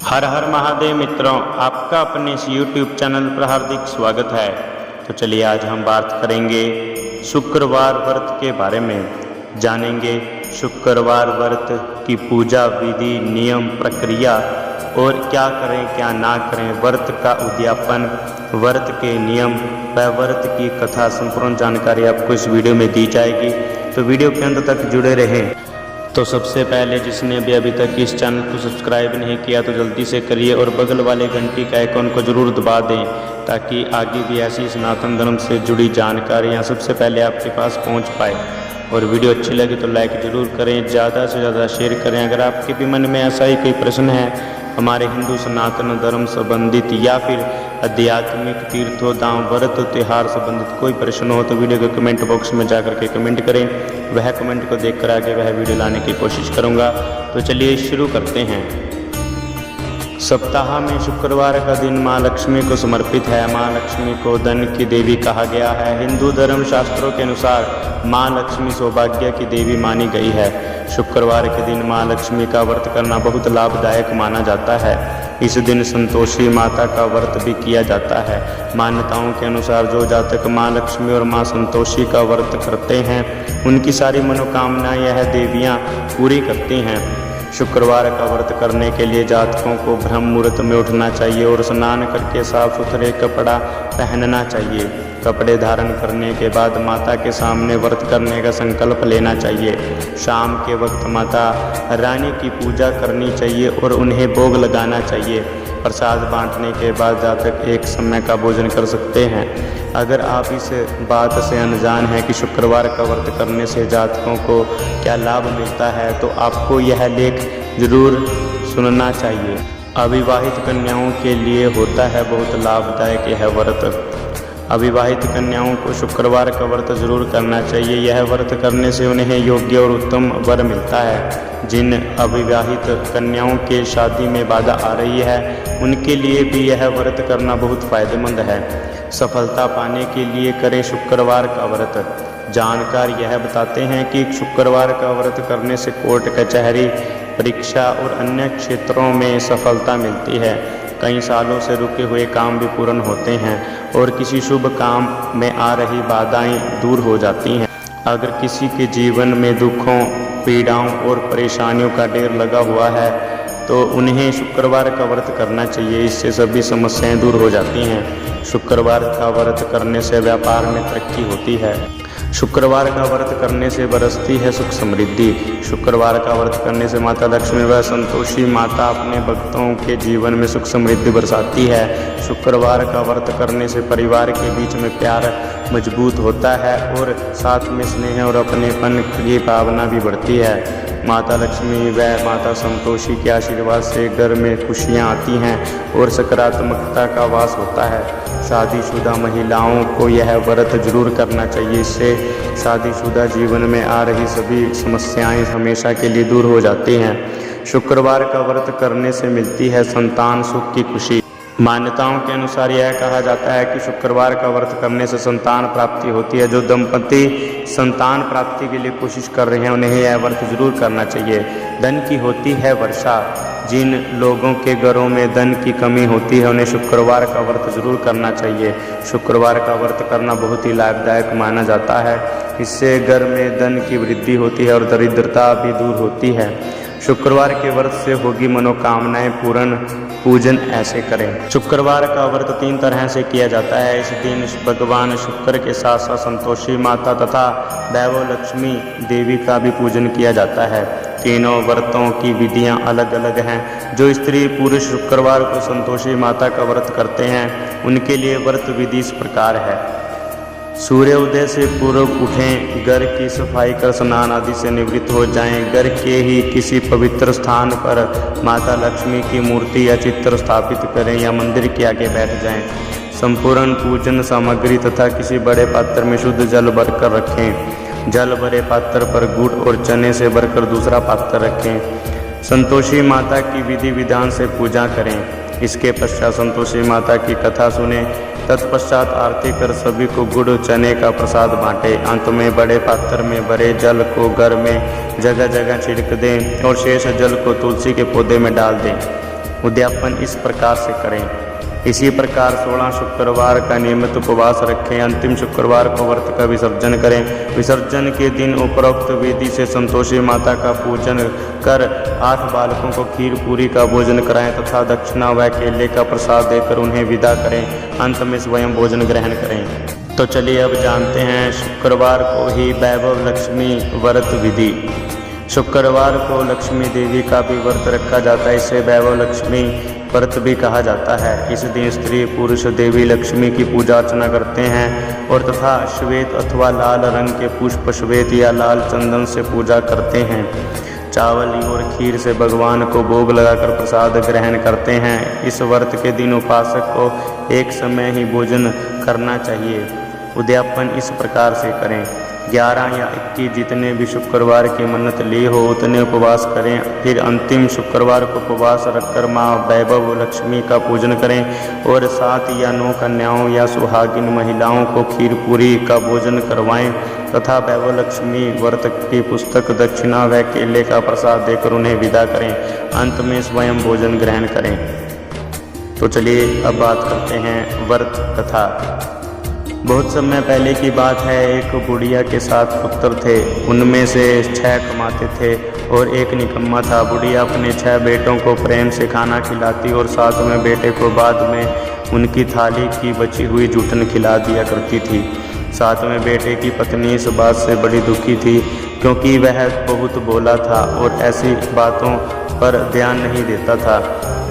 हर हर महादेव मित्रों, आपका अपने इस YouTube चैनल पर हार्दिक स्वागत है। तो चलिए आज हम बात करेंगे शुक्रवार व्रत के बारे में। जानेंगे शुक्रवार व्रत की पूजा विधि, नियम, प्रक्रिया और क्या करें क्या ना करें, व्रत का उद्यापन, व्रत के नियम व व्रत की कथा, संपूर्ण जानकारी आपको इस वीडियो में दी जाएगी। तो वीडियो के अंत तक जुड़े रहें। तो सबसे पहले जिसने भी अभी तक इस चैनल को सब्सक्राइब नहीं किया तो जल्दी से करिए और बगल वाले घंटी का आइकॉन को जरूर दबा दें, ताकि आगे भी ऐसी सनातन धर्म से जुड़ी जानकारियाँ सबसे पहले आपके पास पहुंच पाए। और वीडियो अच्छी लगे तो लाइक ज़रूर करें, ज़्यादा से ज़्यादा शेयर करें। अगर आपके भी मन में ऐसा ही कोई प्रश्न है हमारे हिंदू सनातन धर्म संबंधित या फिर आध्यात्मिक तीर्थों, दाम, व्रत, त्योहार संबंधित कोई प्रश्न हो तो वीडियो के कमेंट बॉक्स में जाकर के कमेंट करें। वह कमेंट को देखकर आगे वह वीडियो लाने की कोशिश करूंगा। तो चलिए शुरू करते हैं। सप्ताह में शुक्रवार का दिन माँ लक्ष्मी को समर्पित है। माँ लक्ष्मी को धन की देवी कहा गया है। हिंदू धर्म शास्त्रों के अनुसार माँ लक्ष्मी सौभाग्य की देवी मानी गई है। शुक्रवार के दिन माँ लक्ष्मी का व्रत करना बहुत लाभदायक माना जाता है। इस दिन संतोषी माता का व्रत भी किया जाता है। मान्यताओं के अनुसार जो जातक माँ लक्ष्मी और माँ संतोषी का व्रत करते हैं उनकी सारी मनोकामनाएं यह देवियाँ पूरी करती हैं। शुक्रवार का व्रत करने के लिए जातकों को ब्रह्म मुहूर्त में उठना चाहिए और स्नान करके साफ सुथरे कपड़ा पहनना चाहिए। कपड़े धारण करने के बाद माता के सामने व्रत करने का संकल्प लेना चाहिए। शाम के वक्त माता रानी की पूजा करनी चाहिए और उन्हें भोग लगाना चाहिए। प्रसाद बांटने के बाद जातक एक समय का भोजन कर सकते हैं। अगर आप इस बात से अनजान हैं कि शुक्रवार का व्रत करने से जातकों को क्या लाभ मिलता है तो आपको यह लेख जरूर सुनना चाहिए। अविवाहित कन्याओं के लिए होता है बहुत लाभदायक यह व्रत। अविवाहित कन्याओं को शुक्रवार का व्रत जरूर करना चाहिए। यह व्रत करने से उन्हें योग्य और उत्तम वर मिलता है। जिन अविवाहित कन्याओं के शादी में बाधा आ रही है उनके लिए भी यह व्रत करना बहुत फायदेमंद है। सफलता पाने के लिए करें शुक्रवार का व्रत। जानकार यह बताते हैं कि शुक्रवार का व्रत करने से कोर्ट कचहरी, परीक्षा और अन्य क्षेत्रों में सफलता मिलती है। कई सालों से रुके हुए काम भी पूर्ण होते हैं और किसी शुभ काम में आ रही बाधाएं दूर हो जाती हैं। अगर किसी के जीवन में दुखों, पीड़ाओं और परेशानियों का ढेर लगा हुआ है तो उन्हें शुक्रवार का व्रत करना चाहिए। इससे सभी समस्याएं दूर हो जाती हैं। शुक्रवार का व्रत करने से व्यापार में तरक्की होती है। शुक्रवार का व्रत करने से बरसती है सुख समृद्धि। शुक्रवार का व्रत करने से माता लक्ष्मी व संतोषी माता अपने भक्तों के जीवन में सुख समृद्धि बरसाती है। शुक्रवार का व्रत करने से परिवार के बीच में प्यार मजबूत होता है और साथ में स्नेह और अपनेपन की भावना भी बढ़ती है। माता लक्ष्मी व माता संतोषी के आशीर्वाद से घर में खुशियाँ आती हैं और सकारात्मकता का वास होता है। शादीशुदा महिलाओं को यह व्रत जरूर करना चाहिए। इससे शादीशुदा जीवन में आ रही सभी समस्याएं हमेशा के लिए दूर हो जाती हैं। शुक्रवार का व्रत करने से मिलती है संतान सुख की खुशी। मान्यताओं के अनुसार यह कहा जाता है कि शुक्रवार का व्रत करने से संतान प्राप्ति होती है। जो दंपति संतान प्राप्ति के लिए कोशिश कर रहे हैं उन्हें यह व्रत जरूर करना चाहिए। धन की होती है वर्षा। जिन लोगों के घरों में धन की कमी होती है उन्हें शुक्रवार का व्रत जरूर करना चाहिए। शुक्रवार का व्रत करना बहुत ही लाभदायक माना जाता है। इससे घर में धन की वृद्धि होती है और दरिद्रता भी दूर होती है। शुक्रवार के व्रत से होगी मनोकामनाएं पूर्ण। पूजन ऐसे करें। शुक्रवार का व्रत 3 तरह से किया जाता है। इस दिन भगवान शुक्र के साथ साथ संतोषी माता तथा वैभव लक्ष्मी देवी का भी पूजन किया जाता है। तीनों व्रतों की विधियां अलग अलग हैं। जो स्त्री पुरुष शुक्रवार को संतोषी माता का व्रत करते हैं उनके लिए व्रत विधि इस प्रकार है। सूर्योदय से पूर्व उठें, घर की सफाई कर स्नान आदि से निवृत्त हो जाएं। घर के ही किसी पवित्र स्थान पर माता लक्ष्मी की मूर्ति या चित्र स्थापित करें या मंदिर के आगे बैठ जाएं। संपूर्ण पूजन सामग्री तथा किसी बड़े पात्र में शुद्ध जल भरकर रखें। जल भरे पात्र पर गुड़ और चने से भरकर दूसरा पात्र रखें। संतोषी माता की विधि विधान से पूजा करें। इसके पश्चात संतोषी माता की कथा सुने। तत्पश्चात आरती कर सभी को गुड़ चने का प्रसाद बांटे। अंत में बड़े पात्र में भरे जल को घर में जगह जगह छिड़क दें और शेष जल को तुलसी के पौधे में डाल दें। उद्यापन इस प्रकार से करें। इसी प्रकार 16 शुक्रवार का नियमित उपवास रखें। अंतिम शुक्रवार को व्रत का विसर्जन करें। विसर्जन के दिन उपरोक्त विधि से संतोषी माता का पूजन कर 8 बालकों को खीर पूरी का भोजन कराएं तथा दक्षिणा व केले का प्रसाद देकर उन्हें विदा करें। अंत में स्वयं भोजन ग्रहण करें। तो चलिए अब जानते हैं शुक्रवार को ही वैभव लक्ष्मी व्रत विधि। शुक्रवार को लक्ष्मी देवी का भी व्रत रखा जाता है। इसे वैभव लक्ष्मी व्रत भी कहा जाता है। इस दिन स्त्री पुरुष देवी लक्ष्मी की पूजा अर्चना करते हैं और तथा श्वेत अथवा लाल रंग के पुष्प श्वेत या लाल चंदन से पूजा करते हैं। चावल और खीर से भगवान को भोग लगाकर प्रसाद ग्रहण करते हैं। इस व्रत के दिन उपासक को एक समय ही भोजन करना चाहिए। उद्यापन इस प्रकार से करें। 11 या 21 जितने भी शुक्रवार की मन्नत ली हो उतने उपवास करें। फिर अंतिम शुक्रवार को उपवास रखकर माँ वैभव लक्ष्मी का पूजन करें और 7 या 9 कन्याओं या सुहागिन महिलाओं को खीर पूरी का भोजन करवाएं तथा वैभव लक्ष्मी व्रत की पुस्तक दक्षिणा व केले का प्रसाद देकर उन्हें विदा करें। अंत में स्वयं भोजन ग्रहण करें। तो चलिए अब बात करते हैं व्रत कथा। बहुत समय पहले की बात है। एक बुढ़िया के 7 पुत्र थे। उनमें से 6 कमाते थे और एक निकम्मा था। बुढ़िया अपने 6 बेटों को प्रेम से खाना खिलाती और 7वें बेटे को बाद में उनकी थाली की बची हुई जूठन खिला दिया करती थी। 7वें बेटे की पत्नी इस बात से बड़ी दुखी थी क्योंकि वह बहुत भोला था और ऐसी बातों पर ध्यान नहीं देता था।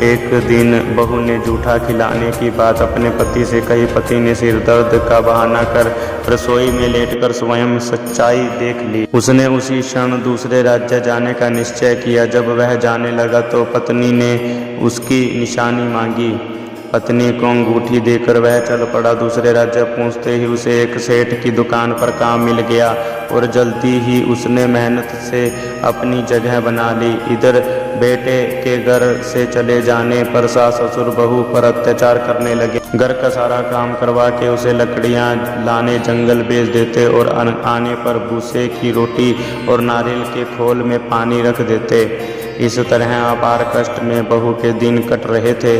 एक दिन बहू ने जूठा खिलाने की बात अपने पति से कही। पति ने सिर दर्द का बहाना कर रसोई में लेटकर स्वयं सच्चाई देख ली। उसने उसी क्षण दूसरे राज्य जाने का निश्चय किया। जब वह जाने लगा तो पत्नी ने उसकी निशानी मांगी। पत्नी को अंगूठी देकर वह चल पड़ा। दूसरे राज्य पहुंचते ही उसे एक सेठ की दुकान पर काम मिल गया और जल्दी ही उसने मेहनत से अपनी जगह बना ली। इधर बेटे के घर से चले जाने पर सास ससुर बहू पर अत्याचार करने लगे। घर का सारा काम करवा के उसे लकड़ियां लाने जंगल भेज देते और आने पर भूसे की रोटी और नारियल के खोल में पानी रख देते। इस तरह अपार कष्ट में बहू के दिन कट रहे थे।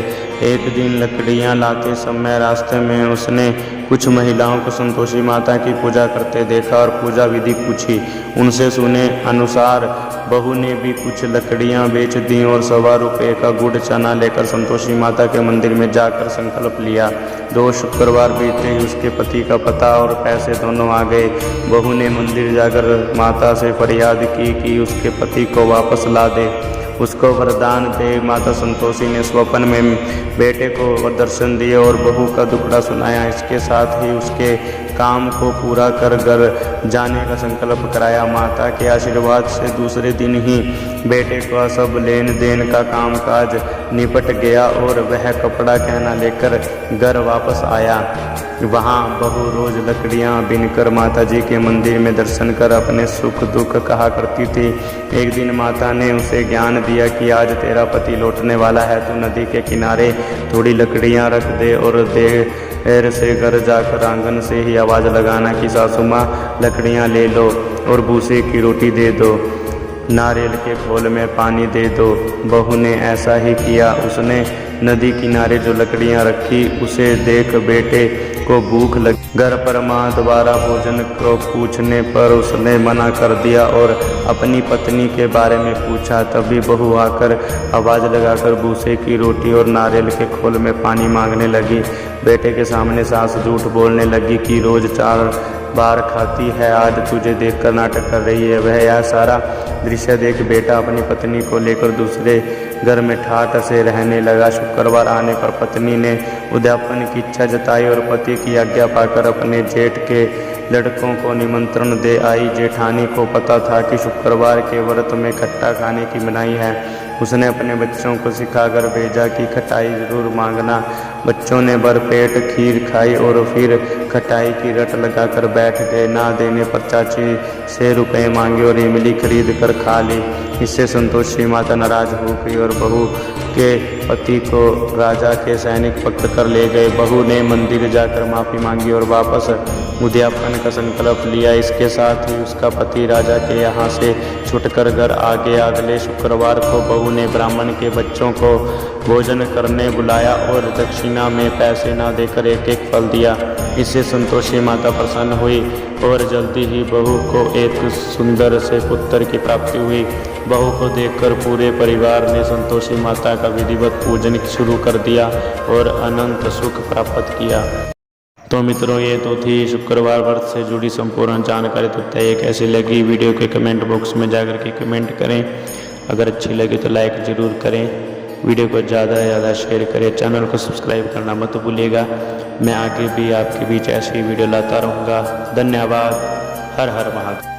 एक दिन लकड़ियां लाते समय रास्ते में उसने कुछ महिलाओं को संतोषी माता की पूजा करते देखा और पूजा विधि पूछी। उनसे सुने अनुसार बहू ने भी कुछ लकड़ियां बेच दी और 1.25 रुपये का गुड़ चना लेकर संतोषी माता के मंदिर में जाकर संकल्प लिया। 2 शुक्रवार बीते ही उसके पति का पता और पैसे दोनों आ गए। बहू ने मंदिर जाकर माता से फरियाद की कि उसके पति को वापस ला दे, उसको वरदान दे। माता संतोषी ने स्वप्न में बेटे को दर्शन दिए और बहू का दुखड़ा सुनाया। इसके साथ ही उसके काम को पूरा कर घर जाने का संकल्प कराया। माता के आशीर्वाद से दूसरे दिन ही बेटे का सब लेन देन का कामकाज निपट गया और वह कपड़ा गहना लेकर घर वापस आया। वहाँ बहू रोज लकड़ियाँ बीनकर माता जी के मंदिर में दर्शन कर अपने सुख दुख कहा करती थी। एक दिन माता ने उसे ज्ञान दिया कि आज तेरा पति लौटने वाला है, तू नदी के किनारे थोड़ी लकड़ियाँ रख दे और देर से घर जाकर आंगन से ही आवाज़ लगाना कि सासू माँ लकड़ियाँ ले लो और भूसे की रोटी दे दो, नारियल के खोल में पानी दे दो। बहू ने ऐसा ही किया। उसने नदी किनारे जो लकड़ियाँ रखी उसे देख बेटे को भूख लगी। घर पर माँ द्वारा भोजन को पूछने पर उसने मना कर दिया और अपनी पत्नी के बारे में पूछा। तभी बहू आकर आवाज़ लगाकर भूसे की रोटी और नारियल के खोल में पानी मांगने लगी। बेटे के सामने सास झूठ बोलने लगी कि रोज़ 4 बार खाती है, आज तुझे देखकर नाटक कर रही है। वह यह सारा दृश्य देख बेटा अपनी पत्नी को लेकर दूसरे घर में ठाठ से रहने लगा। शुक्रवार आने पर पत्नी ने उद्यापन की इच्छा जताई और पति की आज्ञा पाकर अपने जेठ के लड़कों को निमंत्रण दे आई। जेठानी को पता था कि शुक्रवार के व्रत में खट्टा खाने की मनाही है। उसने अपने बच्चों को सिखाकर भेजा कि खटाई जरूर मांगना। बच्चों ने भरपेट खीर खाई और फिर खटाई की रट लगाकर बैठ गए। ना देने पर चाची से रुपए मांगे और इमली खरीद कर खा ली। इससे संतोषी माता नाराज हो गई और बहू के पति को राजा के सैनिक पकड़ कर ले गए। बहू ने मंदिर जाकर माफ़ी मांगी और वापस उद्यापन का संकल्प लिया। इसके साथ ही उसका पति राजा के यहाँ से छुटकर घर आ गया। अगले शुक्रवार को बहू ने ब्राह्मण के बच्चों को भोजन करने बुलाया और दक्षिणा में पैसे न देकर एक एक फल दिया। इससे संतोषी माता प्रसन्न हुई और जल्दी ही बहू को एक सुंदर से पुत्र की प्राप्ति हुई। बहू को देखकर पूरे परिवार ने संतोषी माता का विधिवत पूजन शुरू कर दिया और अनंत सुख प्राप्त किया। तो मित्रों, ये तो थी शुक्रवार व्रत से जुड़ी संपूर्ण जानकारी। तो बताइए कैसी लगी वीडियो के कमेंट बॉक्स में जाकर के कमेंट करें। अगर अच्छी लगी तो लाइक ज़रूर करें, वीडियो को ज़्यादा से ज़्यादा शेयर करें, चैनल को सब्सक्राइब करना मत भूलिएगा। मैं आगे भी आपके बीच ऐसी वीडियो लाता रहूँगा। धन्यवाद। हर हर महादेव।